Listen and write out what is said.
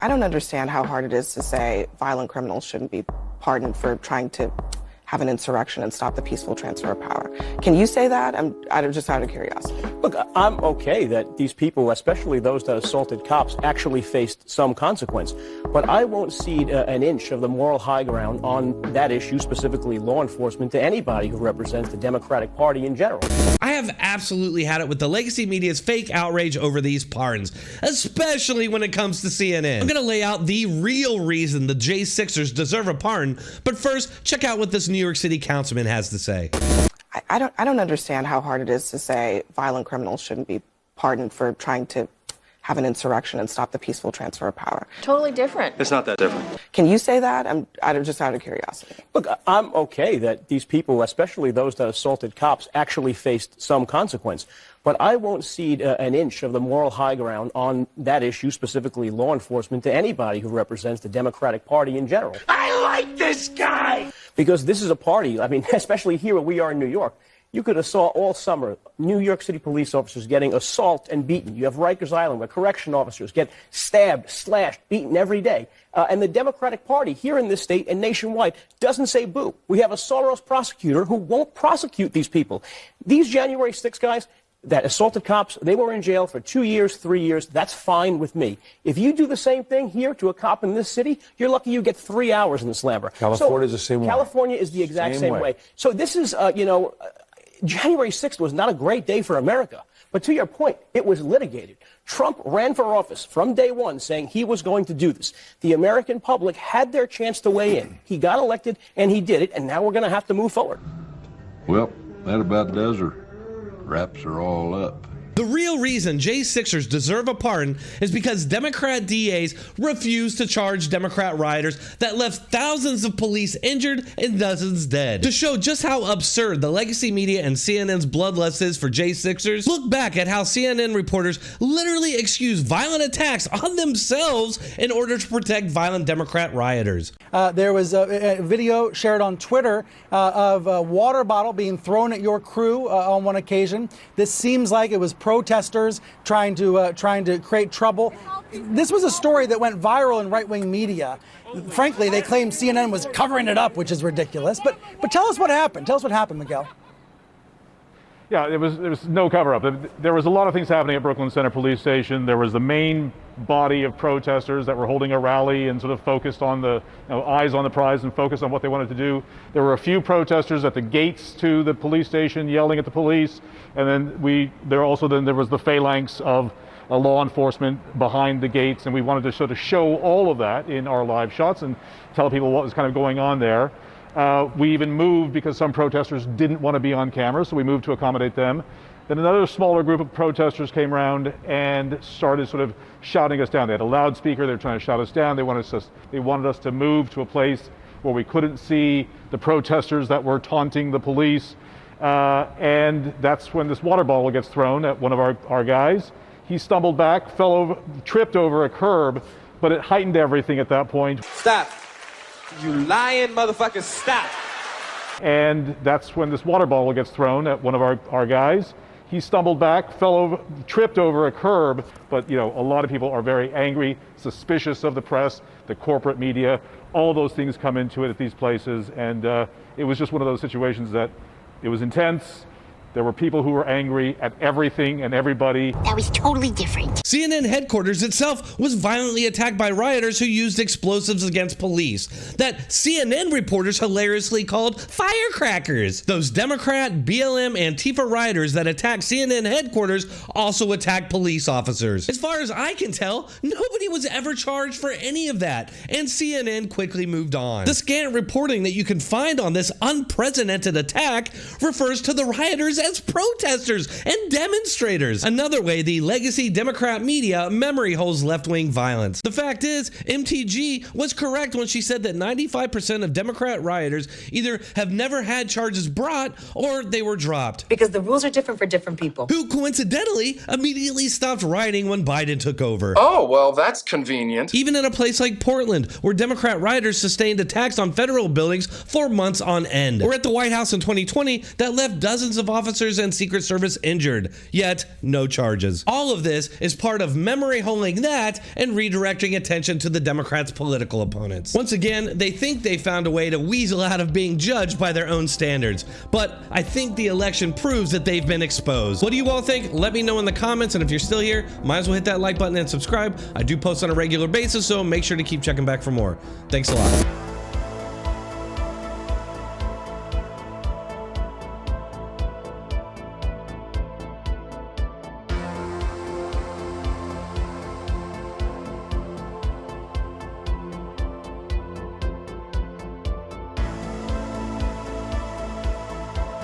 I don't understand how hard it is to say violent criminals shouldn't be pardoned for trying to have an insurrection and stop the peaceful transfer of power. Can you say that? I'm just out of curiosity. Look, I'm okay that these people, especially those that assaulted cops, actually faced some consequence. But I won't cede an inch of the moral high ground on that issue, specifically law enforcement, to anybody who represents the Democratic Party in general. I have absolutely had it with the legacy media's fake outrage over these pardons, especially when it comes to CNN. I'm going to lay out the real reason the J6ers deserve a pardon, but first, check out what this New York City councilman has to say. I don't understand how hard it is to say violent criminals shouldn't be pardoned for trying to have an insurrection and stop the peaceful transfer of power. Totally different. It's not that different. Can you say that? I'm just out of curiosity. Look, I'm okay that these people, especially those that assaulted cops, actually faced some consequence. But I won't cede an inch of the moral high ground on that issue, specifically law enforcement, to anybody who represents the Democratic Party in general. I like this guy! Because this is a party, I mean, especially here where we are in New York. You could have saw all summer New York City police officers getting assaulted and beaten. You have Rikers Island where correction officers get stabbed, slashed, beaten every day. And the Democratic Party here in this state and nationwide doesn't say boo. We have a Soros prosecutor who won't prosecute these people. These January 6 guys that assaulted cops, they were in jail for 2 years, 3 years. That's fine with me. If you do the same thing here to a cop in this city, you're lucky you get 3 hours in the slammer. California is the same way. California is the exact same way. So this is, January 6th was not a great day for America. But to your point, it was litigated. Trump ran for office from day one saying he was going to do this. The American public had their chance to weigh in. He got elected, and he did it, and now we're going to have to move forward. Well, that about does her. Wraps are all up. The real reason J6ers deserve a pardon is because Democrat DAs refused to charge Democrat rioters that left thousands of police injured and dozens dead. To show just how absurd the legacy media and CNN's bloodlust is for J6ers, look back at how CNN reporters literally excused violent attacks on themselves in order to protect violent Democrat rioters. There was a video shared on Twitter of a water bottle being thrown at your crew on one occasion. This seems like it was protesters trying to create trouble. This was a story that went viral in right-wing media. Frankly, they claim CNN was covering it up, which is ridiculous. But tell us what happened. Tell us what happened, Miguel. Yeah, there was no cover-up. There was a lot of things happening at Brooklyn Center Police Station. There was the main body of protesters that were holding a rally and sort of focused on the eyes on the prize and focused on what they wanted to do. There were a few protesters at the gates to the police station yelling at the police, and then there was the phalanx of law enforcement behind the gates, and we wanted to sort of show all of that in our live shots and tell people what was kind of going on there. We even moved because some protesters didn't want to be on camera, so we moved to accommodate them. Then another smaller group of protesters came around and started sort of shouting us down. They had a loudspeaker, they were trying to shout us down. They wanted us to move to a place where we couldn't see the protesters that were taunting the police. And that's when this water bottle gets thrown at one of our guys. He stumbled back, fell over, tripped over a curb, but it heightened everything at that point. Stop. You lying motherfucker, stop. And that's when this water bottle gets thrown at one of our guys. He stumbled back, fell over, tripped over a curb, but a lot of people are very angry, suspicious of the press, the corporate media, all those things come into it at these places, and it was just one of those situations that it was intense. There were people who were angry at everything and everybody. That was totally different. CNN headquarters itself was violently attacked by rioters who used explosives against police that CNN reporters hilariously called firecrackers. Those Democrat, BLM, Antifa rioters that attacked CNN headquarters also attacked police officers. As far as I can tell, nobody was ever charged for any of that, and CNN quickly moved on. The scant reporting that you can find on this unprecedented attack refers to the rioters as protesters and demonstrators. Another way the legacy Democrat media memory holes left-wing violence. The fact is, MTG was correct when she said that 95% of Democrat rioters either have never had charges brought or they were dropped. Because the rules are different for different people. Who coincidentally immediately stopped rioting when Biden took over. Oh, well, that's convenient. Even in a place like Portland, where Democrat rioters sustained attacks on federal buildings for months on end. Or at the White House in 2020 that left dozens of officers officers and Secret Service injured, yet no charges. All of this is part of memory holing that and redirecting attention to the Democrats' political opponents. Once again, they think they found a way to weasel out of being judged by their own standards, but I think the election proves that they've been exposed. What do you all think? Let me know in the comments, and if you're still here, might as well hit that like button and subscribe. I do post on a regular basis, so make sure to keep checking back for more. Thanks a lot.